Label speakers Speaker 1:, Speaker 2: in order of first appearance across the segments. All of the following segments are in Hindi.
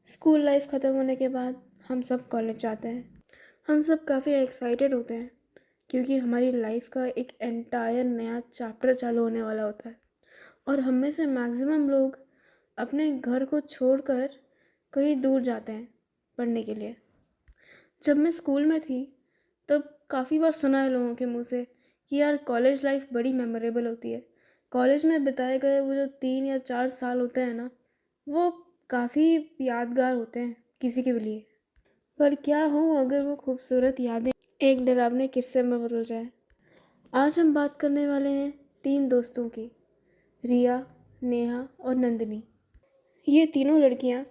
Speaker 1: स्कूल लाइफ ख़त्म होने के बाद हम सब कॉलेज जाते हैं। हम सब काफ़ी एक्साइटेड होते हैं क्योंकि हमारी लाइफ का एक एंटायर नया चैप्टर चालू होने वाला होता है। और हम में से मैक्सिमम लोग अपने घर को छोड़कर कहीं दूर जाते हैं पढ़ने के लिए। जब मैं स्कूल में थी तब काफ़ी बार सुना है लोगों के मुंह से कि यार कॉलेज लाइफ बड़ी मेमोरेबल होती है। कॉलेज में बिताए गए वो जो 3 या 4 साल होते हैं ना, वो काफ़ी यादगार होते हैं किसी के भी लिए। पर क्या हो अगर वो खूबसूरत यादें एक डरावने किस्से में बदल जाए। आज हम बात करने वाले हैं 3 दोस्तों की, रिया, नेहा और नंदिनी। ये तीनों लड़कियां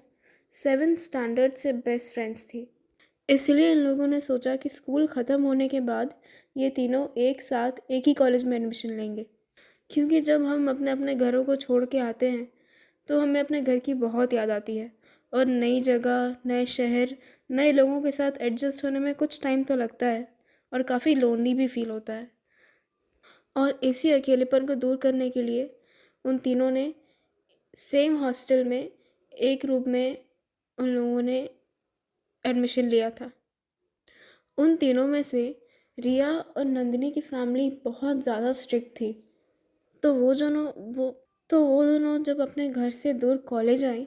Speaker 1: 7th स्टैंडर्ड से बेस्ट फ्रेंड्स थी। इसलिए इन लोगों ने सोचा कि स्कूल ख़त्म होने के बाद ये तीनों एक साथ एक ही कॉलेज में एडमिशन लेंगे। क्योंकि जब हम अपने अपने घरों को छोड़ के आते हैं तो हमें अपने घर की बहुत याद आती है। और नई जगह, नए शहर, नए लोगों के साथ एडजस्ट होने में कुछ टाइम तो लगता है और काफ़ी लोनली भी फील होता है। और इसी अकेलेपन को दूर करने के लिए उन तीनों ने सेम हॉस्टल में एक रूम में उन लोगों ने एडमिशन लिया था। उन तीनों में से रिया और नंदिनी की फैमिली बहुत ज़्यादा स्ट्रिक्ट थी। तो वो दोनों वो तो वो दोनों जब अपने घर से दूर कॉलेज आई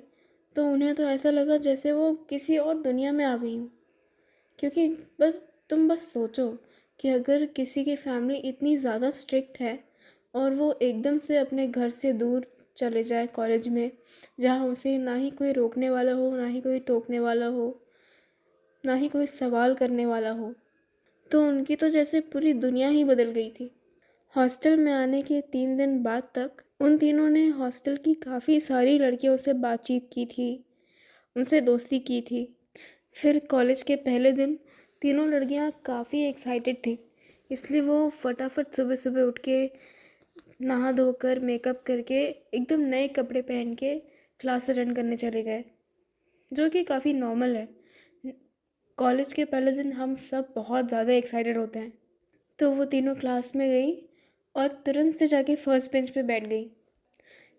Speaker 1: तो उन्हें तो ऐसा लगा जैसे वो किसी और दुनिया में आ गई हूँ। क्योंकि तुम बस सोचो कि अगर किसी की फैमिली इतनी ज़्यादा स्ट्रिक्ट है और वो एकदम से अपने घर से दूर चले जाए कॉलेज में, जहाँ उसे ना ही कोई रोकने वाला हो, ना ही कोई टोकने वाला हो, ना ही कोई सवाल करने वाला हो, तो उनकी तो जैसे पूरी दुनिया ही बदल गई थी। हॉस्टल में आने के 3 दिन बाद तक उन तीनों ने हॉस्टल की काफ़ी सारी लड़कियों से बातचीत की थी, उनसे दोस्ती की थी। फिर कॉलेज के पहले दिन तीनों लड़कियां काफ़ी एक्साइटेड थी, इसलिए वो फटाफट सुबह सुबह उठ के नहा धोकर मेकअप करके एकदम नए कपड़े पहन के क्लास अटेंड करने चले गए, जो कि काफ़ी नॉर्मल है। कॉलेज के पहले दिन हम सब बहुत ज़्यादा एक्साइटेड होते हैं। तो वो तीनों क्लास में गई और तुरंत से जाके फर्स्ट बेंच पे बैठ गई।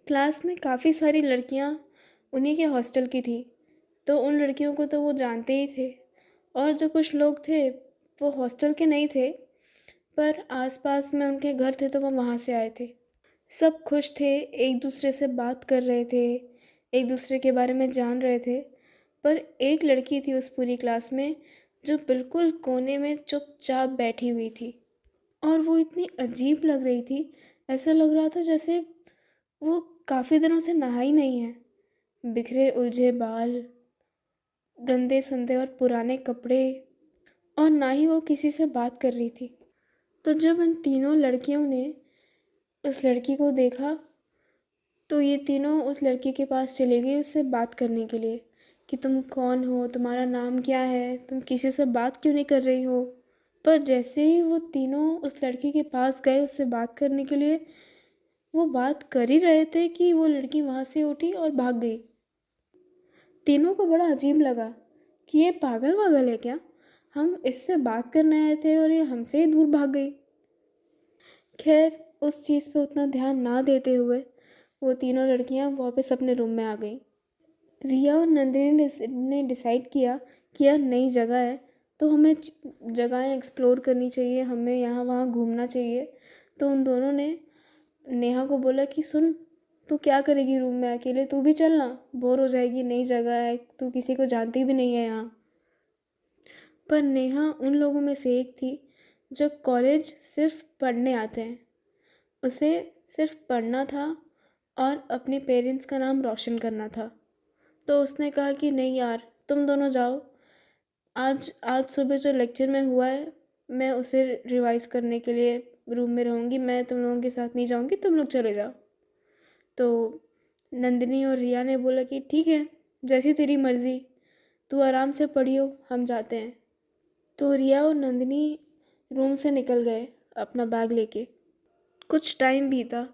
Speaker 1: क्लास में काफ़ी सारी लड़कियां उन्हीं के हॉस्टल की थी, तो उन लड़कियों को तो वो जानते ही थे। और जो कुछ लोग थे वो हॉस्टल के नहीं थे, पर आसपास में उनके घर थे तो वो वहाँ से आए थे। सब खुश थे, एक दूसरे से बात कर रहे थे, एक दूसरे के बारे में जान रहे थे। पर एक लड़की थी उस पूरी क्लास में जो बिल्कुल कोने में चुपचाप बैठी हुई थी। और वो इतनी अजीब लग रही थी, ऐसा लग रहा था जैसे वो काफ़ी दिनों से नहाई नहीं है। बिखरे उलझे बाल, गंदे संदे और पुराने कपड़े, और ना ही वो किसी से बात कर रही थी। तो जब इन तीनों लड़कियों ने उस लड़की को देखा तो ये तीनों उस लड़की के पास चली गई उससे बात करने के लिए कि तुम कौन हो, तुम्हारा नाम क्या है, तुम किसी से बात क्यों नहीं कर रही हो। पर जैसे ही वो तीनों उस लड़की के पास गए उससे बात करने के लिए, वो बात कर ही रहे थे कि वो लड़की वहाँ से उठी और भाग गई। तीनों को बड़ा अजीब लगा कि ये पागल वागल है क्या, हम इससे बात करने आए थे और ये हमसे ही दूर भाग गई। खैर, उस चीज़ पे उतना ध्यान ना देते हुए वो तीनों लड़कियां वापस अपने रूम में आ गई। रिया और नंदिनी ने डिसाइड किया कि यार नई जगह है तो हमें जगहें एक्सप्लोर करनी चाहिए, हमें यहाँ वहाँ घूमना चाहिए। तो उन दोनों ने नेहा को बोला कि सुन, तू क्या करेगी रूम में अकेले, तू भी चलना, बोर हो जाएगी, नई जगह है, तू किसी को जानती भी नहीं है यहाँ। पर नेहा उन लोगों में से एक थी जो कॉलेज सिर्फ पढ़ने आते हैं, उसे सिर्फ पढ़ना था और अपने पेरेंट्स का नाम रोशन करना था। तो उसने कहा कि नहीं यार, तुम दोनों जाओ, आज आज सुबह जो लेक्चर में हुआ है मैं उसे रिवाइज करने के लिए रूम में रहूँगी, मैं तुम लोगों के साथ नहीं जाऊँगी, तुम लोग चले जाओ। तो नंदिनी और रिया ने बोला कि ठीक है, जैसी तेरी मर्ज़ी, तू आराम से पढ़ियो, हम जाते हैं। तो रिया और नंदिनी रूम से निकल गए अपना बैग लेके। कुछ टाइम बीता,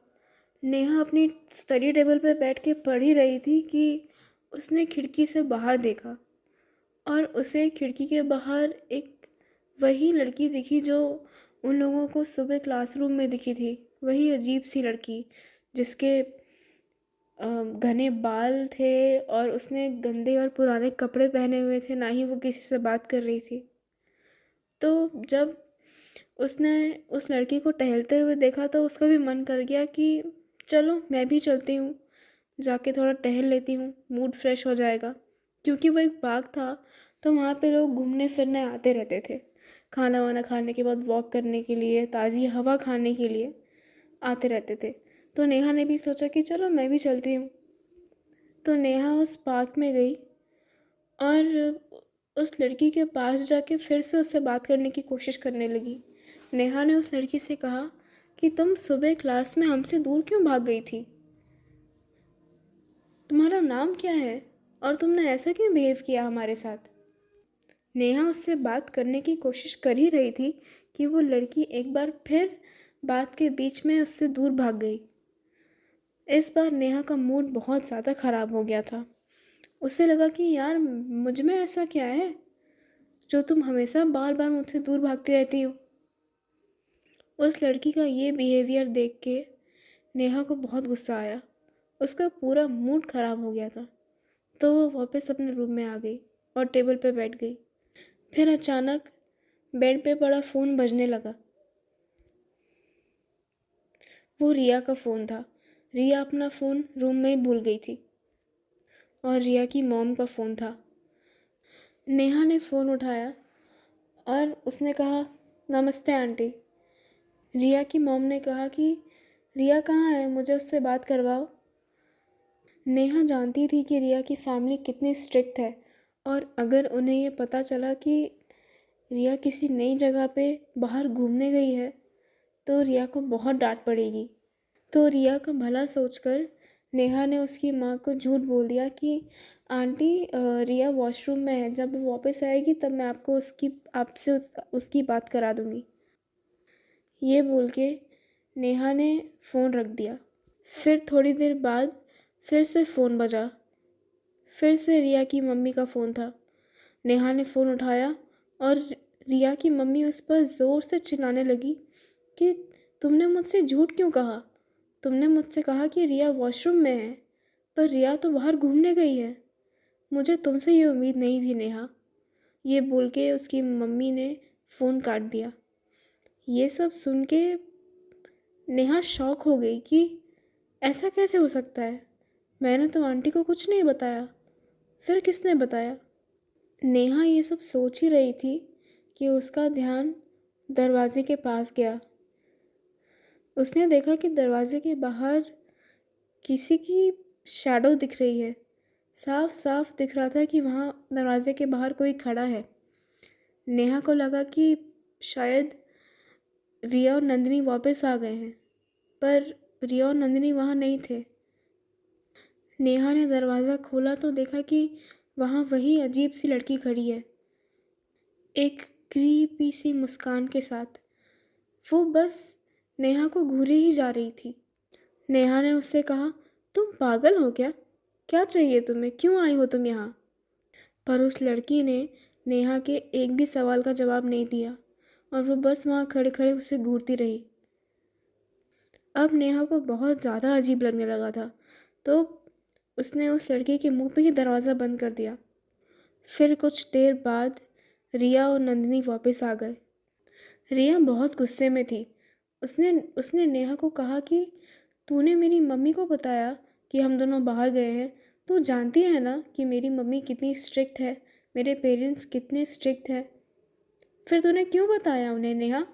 Speaker 1: नेहा अपनी स्टडी टेबल पर बैठ के पढ़ ही रही थी कि उसने खिड़की से बाहर देखा और उसे खिड़की के बाहर एक वही लड़की दिखी जो उन लोगों को सुबह क्लासरूम में दिखी थी। वही अजीब सी लड़की जिसके घने बाल थे और उसने गंदे और पुराने कपड़े पहने हुए थे, ना ही वो किसी से बात कर रही थी। तो जब उसने उस लड़की को टहलते हुए देखा तो उसका भी मन कर गया कि चलो मैं भी चलती हूँ, जाके थोड़ा टहल लेती हूँ, मूड फ्रेश हो जाएगा। क्योंकि वो एक बाग था, तो वहाँ पे लोग घूमने फिरने आते रहते थे, खाना वाना खाने के बाद वॉक करने के लिए, ताज़ी हवा खाने के लिए आते रहते थे। तो नेहा ने भी सोचा कि चलो मैं भी चलती हूँ। तो नेहा उस पार्क में गई और उस लड़की के पास जाके फिर से उससे बात करने की कोशिश करने लगी। नेहा ने उस लड़की से कहा कि तुम सुबह क्लास में हमसे दूर क्यों भाग गई थी? तुम्हारा नाम क्या है? और तुमने ऐसा क्यों बिहेव किया हमारे साथ? नेहा उससे बात करने की कोशिश कर ही रही थी कि वो लड़की एक बार फिर बात के बीच में उससे दूर भाग गई। इस बार नेहा का मूड बहुत ज़्यादा ख़राब हो गया था। उसे लगा कि यार मुझ में ऐसा क्या है जो तुम हमेशा बार बार मुझसे दूर भागती रहती हो। उस लड़की का ये बिहेवियर देख के नेहा को बहुत गुस्सा आया। उसका पूरा मूड ख़राब हो गया था। तो वो वापस अपने रूम में आ गई और टेबल पे बैठ गई। फिर अचानक बेड पे पड़ा फ़ोन बजने लगा। वो रिया का फ़ोन था। रिया अपना फ़ोन रूम में ही भूल गई थी और रिया की मॉम का फ़ोन था। नेहा ने फ़ोन उठाया और उसने कहा, नमस्ते आंटी। रिया की मॉम ने कहा कि रिया कहाँ है, मुझे उससे बात करवाओ। नेहा जानती थी कि रिया की फैमिली कितनी स्ट्रिक्ट है और अगर उन्हें ये पता चला कि रिया किसी नई जगह पे बाहर घूमने गई है तो रिया को बहुत डांट पड़ेगी। तो रिया का भला सोचकर नेहा ने उसकी माँ को झूठ बोल दिया कि आंटी रिया वॉशरूम में है, जब वो वापस आएगी तब मैं आपसे उसकी बात करा दूँगी। ये बोल के नेहा ने फ़ोन रख दिया। फिर थोड़ी देर बाद फिर से फ़ोन बजा। फिर से रिया की मम्मी का फ़ोन था। नेहा ने फ़ोन उठाया और रिया की मम्मी उस पर ज़ोर से चिल्लाने लगी कि तुमने मुझसे झूठ क्यों कहा? तुमने मुझसे कहा कि रिया वॉशरूम में है, पर रिया तो बाहर घूमने गई है। मुझे तुमसे ये उम्मीद नहीं थी नेहा। ये बोल के उसकी मम्मी ने फ़ोन काट दिया। ये सब सुन के नेहा शॉक हो गई कि ऐसा कैसे हो सकता है? मैंने तो आंटी को कुछ नहीं बताया। फिर किसने बताया? नेहा ये सब सोच ही रही थी कि उसका ध्यान दरवाजे के पास गया। उसने देखा कि दरवाजे के बाहर किसी की शैडो दिख रही है। साफ साफ दिख रहा था कि वहाँ दरवाजे के बाहर कोई खड़ा है। नेहा को लगा कि शायद रिया और नंदिनी वापस आ गए हैं, पर रिया और नंदिनी वहाँ नहीं थे। नेहा ने दरवाज़ा खोला तो देखा कि वहाँ वही अजीब सी लड़की खड़ी है, एक क्रीपी सी मुस्कान के साथ। वो बस नेहा को घूरे ही जा रही थी। नेहा ने उससे कहा, तुम पागल हो क्या? क्या चाहिए तुम्हें? क्यों आई हो तुम यहाँ? पर उस लड़की ने नेहा के एक भी सवाल का जवाब नहीं दिया और वो बस वहाँ खड़े खड़े उसे घूरती रही। अब नेहा को बहुत ज़्यादा अजीब लगने लगा था, तो उसने उस लड़के के मुंह पे ही दरवाज़ा बंद कर दिया। फिर कुछ देर बाद रिया और नंदिनी वापस आ गए। रिया बहुत गुस्से में थी। उसने उसने नेहा को कहा कि तूने मेरी मम्मी को बताया कि हम दोनों बाहर गए हैं। तू जानती है ना कि मेरी मम्मी कितनी स्ट्रिक्ट है, मेरे पेरेंट्स कितने स्ट्रिक्ट हैं। फिर तूने क्यों बताया उन्हें नेहा?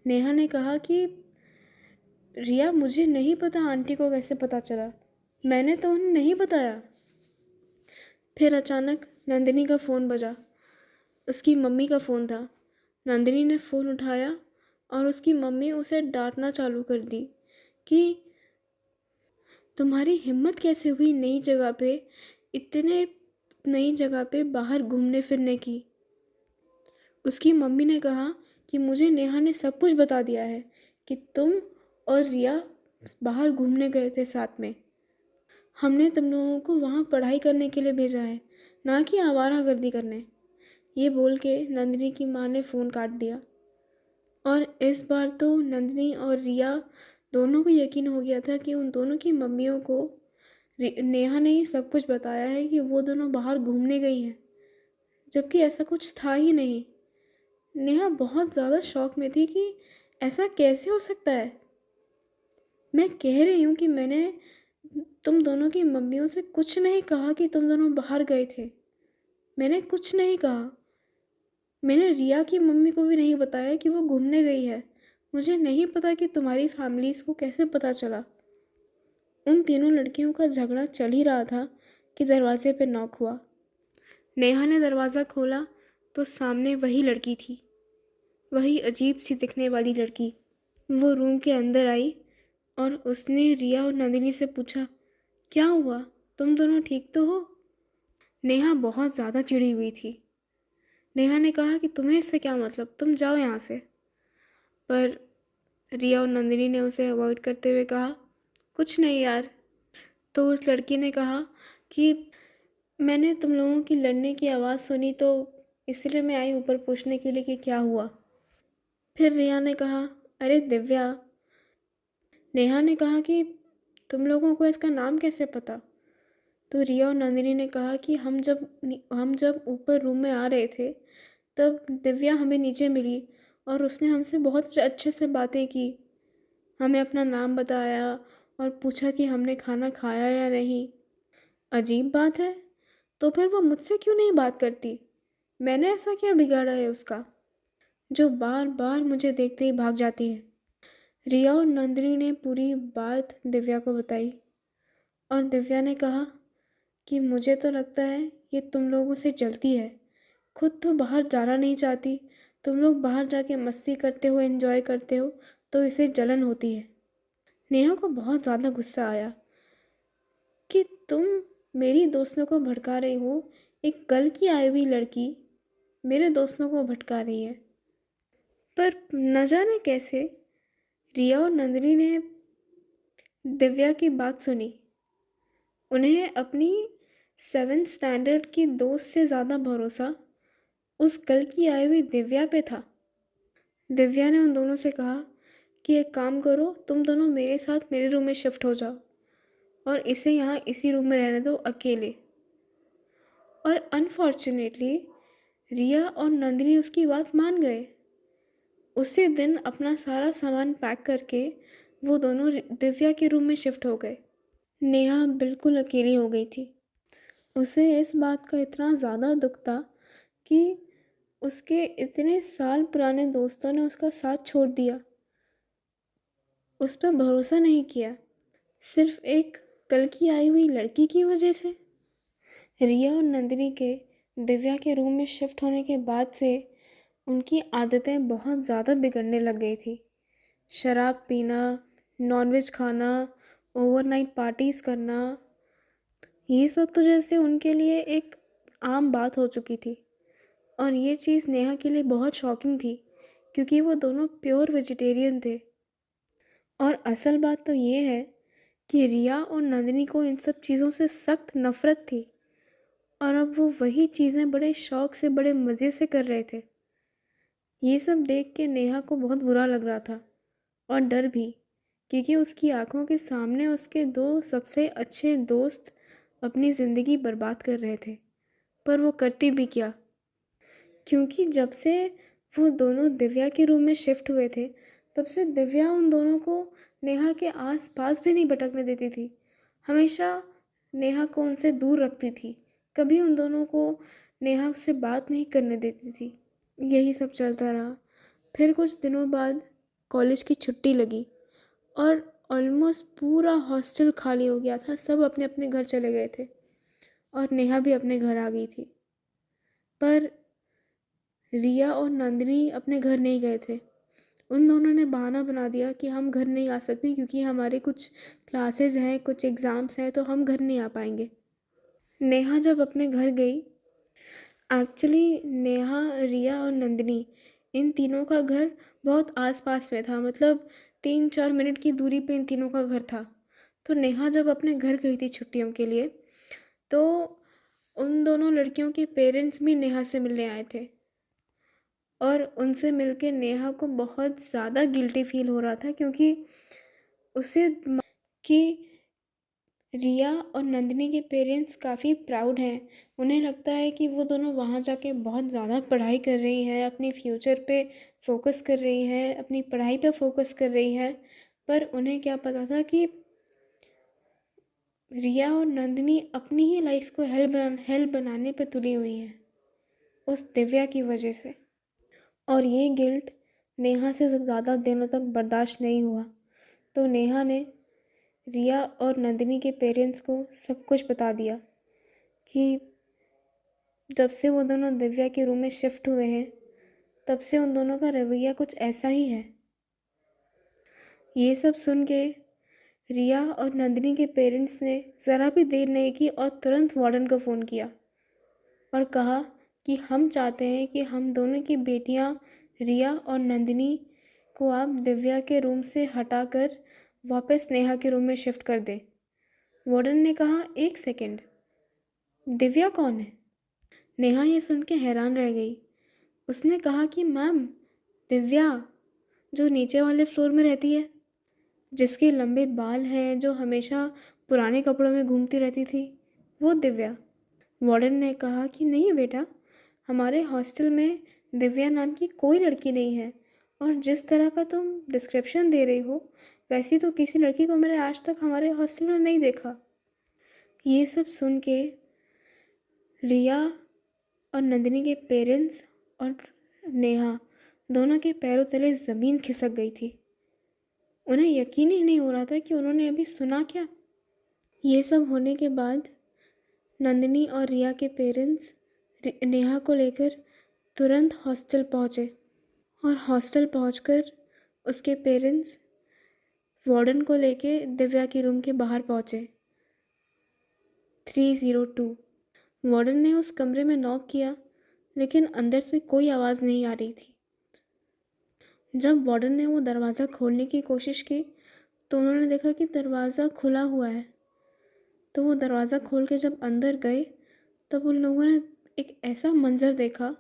Speaker 1: नेहा ने कहा कि रिया मुझे नहीं पता आंटी को कैसे पता चला, मैंने तो उन्हें नहीं बताया। फिर अचानक नंदिनी का फ़ोन बजा। उसकी मम्मी का फ़ोन था। नंदिनी ने फ़ोन उठाया और उसकी मम्मी उसे डांटना चालू कर दी कि तुम्हारी हिम्मत कैसे हुई इतने नई जगह पे बाहर घूमने फिरने की। उसकी मम्मी ने कहा कि मुझे नेहा ने सब कुछ बता दिया है कि तुम और रिया बाहर घूमने गए थे साथ में। हमने तुम लोगों को वहाँ पढ़ाई करने के लिए भेजा है, ना कि आवारागर्दी करने। ये बोल के नंदिनी की माँ ने फ़ोन काट दिया और इस बार तो नंदिनी और रिया दोनों को यकीन हो गया था कि उन दोनों की मम्मियों को नेहा ने ही सब कुछ बताया है कि वो दोनों बाहर घूमने गई हैं, जबकि ऐसा कुछ था ही नहीं। नेहा बहुत ज़्यादा शॉक में थी कि ऐसा कैसे हो सकता है। मैं कह रही हूँ कि मैंने तुम दोनों की मम्मियों से कुछ नहीं कहा कि तुम दोनों बाहर गए थे। मैंने कुछ नहीं कहा। मैंने रिया की मम्मी को भी नहीं बताया कि वो घूमने गई है। मुझे नहीं पता कि तुम्हारी फैमिलीज़ को कैसे पता चला। उन तीनों लड़कियों का झगड़ा चल ही रहा था कि दरवाजे पे नॉक हुआ। नेहा ने दरवाज़ा खोला तो सामने वही लड़की थी, वही अजीब सी दिखने वाली लड़की। वो रूम के अंदर आई और उसने रिया और नंदिनी से पूछा, क्या हुआ, तुम दोनों ठीक तो हो? नेहा बहुत ज़्यादा चिढ़ी हुई थी। नेहा ने कहा कि तुम्हें इससे क्या मतलब, तुम जाओ यहाँ से। पर रिया और नंदिनी ने उसे अवॉइड करते हुए कहा, कुछ नहीं यार। तो उस लड़की ने कहा कि मैंने तुम लोगों की लड़ने की आवाज़ सुनी तो इसलिए मैं आई ऊपर पूछने के लिए कि क्या हुआ। फिर रिया ने कहा, अरे दिव्या। नेहा ने कहा कि तुम लोगों को इसका नाम कैसे पता? तो रिया और नंदिनी ने कहा कि हम जब ऊपर रूम में आ रहे थे तब दिव्या हमें नीचे मिली और उसने हमसे बहुत अच्छे से बातें की, हमें अपना नाम बताया और पूछा कि हमने खाना खाया या नहीं। अजीब बात है, तो फिर वो मुझसे क्यों नहीं बात करती? मैंने ऐसा क्या बिगाड़ा है उसका जो बार बार मुझे देखते ही भाग जाती है? रिया और नंदिनी ने पूरी बात दिव्या को बताई और दिव्या ने कहा कि मुझे तो लगता है ये तुम लोगों से जलती है। खुद तो बाहर जाना नहीं चाहती, तुम लोग बाहर जाके मस्ती करते हो, एंजॉय करते हो, तो इसे जलन होती है। नेहा को बहुत ज़्यादा गुस्सा आया कि तुम मेरी दोस्तों को भड़का रही हो। एक कल की आई हुई लड़की मेरे दोस्तों को भटका रही है। पर न जाने कैसे रिया और नंदिनी ने दिव्या की बात सुनी। उन्हें अपनी 7th स्टैंडर्ड की दोस्त से ज़्यादा भरोसा उस कल की आई हुई दिव्या पे था। दिव्या ने उन दोनों से कहा कि एक काम करो, तुम दोनों मेरे साथ मेरे रूम में शिफ्ट हो जाओ और इसे यहाँ इसी रूम में रहने दो अकेले। और अनफॉर्चुनेटली रिया और नंदिनी उसकी बात मान गए। उसी दिन अपना सारा सामान पैक करके वो दोनों दिव्या के रूम में शिफ्ट हो गए। नेहा बिल्कुल अकेली हो गई थी। उसे इस बात का इतना ज़्यादा दुख था कि उसके इतने साल पुराने दोस्तों ने उसका साथ छोड़ दिया, उस पर भरोसा नहीं किया, सिर्फ एक कल की आई हुई लड़की की वजह से। रिया और नंदिनी के दिव्या के रूम में शिफ्ट होने के बाद से उनकी आदतें बहुत ज़्यादा बिगड़ने लग गई थी। शराब पीना, नॉनवेज खाना, ओवरनाइट पार्टीज़ करना, ये सब तो जैसे उनके लिए एक आम बात हो चुकी थी। और ये चीज़ नेहा के लिए बहुत शॉकिंग थी क्योंकि वो दोनों प्योर वेजिटेरियन थे। और असल बात तो ये है कि रिया और नंदिनी को इन सब चीज़ों से सख्त नफ़रत थी और अब वो वही चीज़ें बड़े शौक़ से, बड़े मज़े से कर रहे थे। ये सब देख के नेहा को बहुत बुरा लग रहा था और डर भी, क्योंकि उसकी आंखों के सामने उसके दो सबसे अच्छे दोस्त अपनी ज़िंदगी बर्बाद कर रहे थे। पर वो करती भी क्या, क्योंकि जब से वो दोनों दिव्या के रूम में शिफ्ट हुए थे तब से दिव्या उन दोनों को नेहा के आस पास भी नहीं भटकने देती थी। हमेशा नेहा को उनसे दूर रखती थी, कभी उन दोनों को नेहा से बात नहीं करने देती थी। यही सब चलता रहा। फिर कुछ दिनों बाद कॉलेज की छुट्टी लगी और ऑलमोस्ट पूरा हॉस्टल खाली हो गया था, सब अपने अपने घर चले गए थे और नेहा भी अपने घर आ गई थी। पर रिया और नंदिनी अपने घर नहीं गए थे। उन दोनों ने बहाना बना दिया कि हम घर नहीं आ सकते क्योंकि हमारे कुछ क्लासेस हैं, कुछ एग्ज़ाम्स हैं, तो हम घर नहीं आ पाएंगे। नेहा जब अपने घर गई, एक्चुअली नेहा, रिया और नंदिनी, इन तीनों का घर बहुत आसपास में था, मतलब 3-4 मिनट की दूरी पे इन तीनों का घर था। तो नेहा जब अपने घर गई थी छुट्टियों के लिए तो उन दोनों लड़कियों के पेरेंट्स भी नेहा से मिलने आए थे और उनसे मिलके नेहा को बहुत ज़्यादा गिल्टी फील हो रहा था क्योंकि उसे कि रिया और नंदिनी के पेरेंट्स काफ़ी प्राउड हैं। उन्हें लगता है कि वो दोनों वहाँ जाके बहुत ज़्यादा पढ़ाई कर रही हैं, अपनी फ्यूचर पे फोकस कर रही हैं, अपनी पढ़ाई पे फोकस कर रही हैं। पर उन्हें क्या पता था कि रिया और नंदिनी अपनी ही लाइफ को हेल बनाने पे तुली हुई हैं उस दिव्या की वजह से। और ये गिल्ट नेहा से ज़्यादा दिनों तक बर्दाश्त नहीं हुआ, तो नेहा ने रिया और नंदिनी के पेरेंट्स को सब कुछ बता दिया कि जब से वो दोनों दिव्या के रूम में शिफ्ट हुए हैं तब से उन दोनों का रवैया कुछ ऐसा ही है। ये सब सुन के रिया और नंदिनी के पेरेंट्स ने ज़रा भी देर नहीं की और तुरंत वार्डन को फ़ोन किया और कहा कि हम चाहते हैं कि हम दोनों की बेटियां रिया और नंदिनी को आप दिव्या के रूम से हटाकर वापस नेहा के रूम में शिफ्ट कर दें। वार्डन ने कहा, एक सेकेंड, दिव्या कौन है? नेहा ये सुन के हैरान रह गई। उसने कहा कि मैम, दिव्या जो नीचे वाले फ्लोर में रहती है, जिसके लंबे बाल हैं, जो हमेशा पुराने कपड़ों में घूमती रहती थी, वो दिव्या। वार्डन ने कहा कि नहीं बेटा, हमारे हॉस्टल में दिव्या नाम की कोई लड़की नहीं है, और जिस तरह का तुम डिस्क्रिप्शन दे रही हो वैसी तो किसी लड़की को मैंने आज तक हमारे हॉस्टल में नहीं देखा। ये सब सुन के रिया और नंदिनी के पेरेंट्स और नेहा दोनों के पैरों तले ज़मीन खिसक गई थी। उन्हें यकीन ही नहीं हो रहा था कि उन्होंने अभी सुना क्या। ये सब होने के बाद नंदिनी और रिया के पेरेंट्स नेहा को लेकर तुरंत हॉस्टल पहुँचे और हॉस्टल पहुंचकर उसके पेरेंट्स वार्डन को लेके दिव्या के रूम के बाहर पहुंचे। 302। वार्डन ने उस कमरे में नॉक किया, लेकिन अंदर से कोई आवाज़ नहीं आ रही थी। जब वार्डन ने वो दरवाज़ा खोलने की कोशिश की तो उन्होंने देखा कि दरवाज़ा खुला हुआ है। तो वो दरवाज़ा खोल के जब अंदर गए तब उन लोगों ने एक ऐसा मंज़र देखा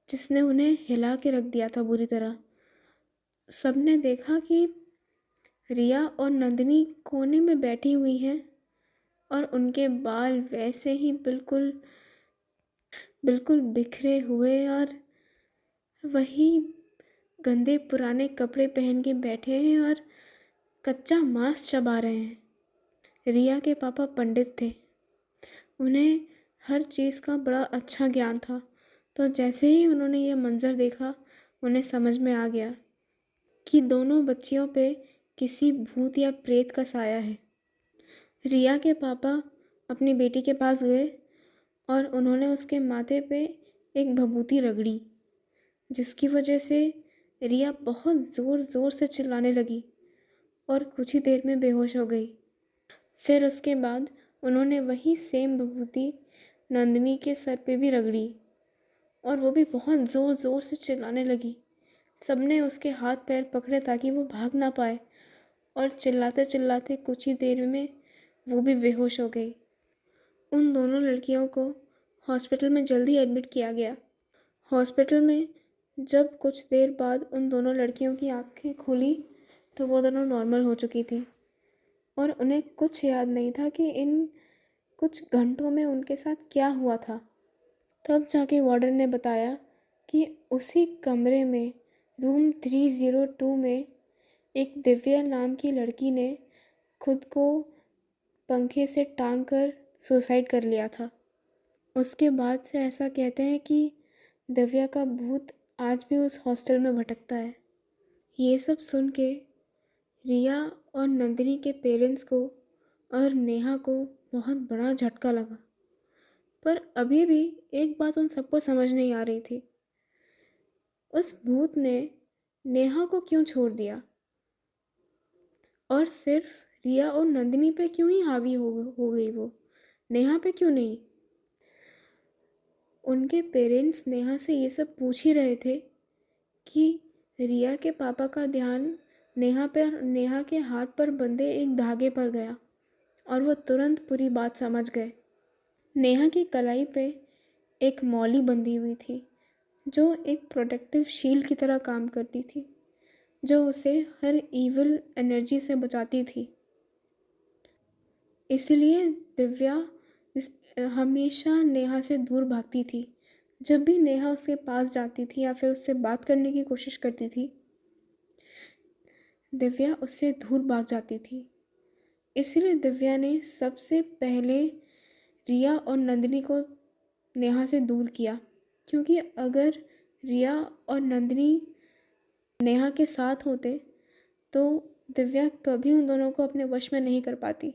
Speaker 1: जिसने उन्हें हिला के रख दिया था बुरी तरह। सबने देखा कि रिया और नंदिनी कोने में बैठी हुई हैं और उनके बाल वैसे ही बिल्कुल बिल्कुल बिखरे हुए और वही गंदे पुराने कपड़े पहन के बैठे हैं और कच्चा मांस चबा रहे हैं। रिया के पापा पंडित थे, उन्हें हर चीज़ का बड़ा अच्छा ज्ञान था। तो जैसे ही उन्होंने ये मंज़र देखा उन्हें समझ में आ गया कि दोनों बच्चियों पे किसी भूत या प्रेत का साया है। रिया के पापा अपनी बेटी के पास गए और उन्होंने उसके माथे पे एक भभूति रगड़ी, जिसकी वजह से रिया बहुत ज़ोर ज़ोर से चिल्लाने लगी और कुछ ही देर में बेहोश हो गई। फिर उसके बाद उन्होंने वही सेम भभूति नंदिनी के सर पे भी रगड़ी और वो भी बहुत ज़ोर ज़ोर से चिल्लाने लगी। सबने उसके हाथ पैर पकड़े ताकि वो भाग ना पाए और चिल्लाते चिल्लाते कुछ ही देर में वो भी बेहोश हो गई। उन दोनों लड़कियों को हॉस्पिटल में जल्दी एडमिट किया गया। हॉस्पिटल में जब कुछ देर बाद उन दोनों लड़कियों की आंखें खुली तो वो दोनों नॉर्मल हो चुकी थी और उन्हें कुछ याद नहीं था कि इन कुछ घंटों में उनके साथ क्या हुआ था। तब जाके वार्डन ने बताया कि उसी कमरे में रूम 302 में एक दिव्या नाम की लड़की ने खुद को पंखे से टांग कर सुसाइड कर लिया था। उसके बाद से ऐसा कहते हैं कि दिव्या का भूत आज भी उस हॉस्टल में भटकता है। ये सब सुन के रिया और नंदिनी के पेरेंट्स को और नेहा को बहुत बड़ा झटका लगा, पर अभी भी एक बात उन सबको समझ नहीं आ रही थी, उस भूत ने नेहा को क्यों छोड़ दिया और सिर्फ रिया और नंदिनी पे क्यों ही हावी हो गई, वो नेहा पे क्यों नहीं। उनके पेरेंट्स नेहा से ये सब पूछ ही रहे थे कि रिया के पापा का ध्यान नेहा के हाथ पर बंधे एक धागे पर गया और वो तुरंत पूरी बात समझ गए। नेहा की कलाई पे एक मौली बंधी हुई थी जो एक प्रोटेक्टिव शील्ड की तरह काम करती थी, जो उसे हर इविल एनर्जी से बचाती थी। इसलिए दिव्या हमेशा नेहा से दूर भागती थी। जब भी नेहा उसके पास जाती थी या फिर उससे बात करने की कोशिश करती थी, दिव्या उससे दूर भाग जाती थी। इसलिए दिव्या ने सबसे पहले रिया और नंदिनी को नेहा से दूर किया, क्योंकि अगर रिया और नंदिनी नेहा के साथ होते तो दिव्या कभी उन दोनों को अपने वश में नहीं कर पाती।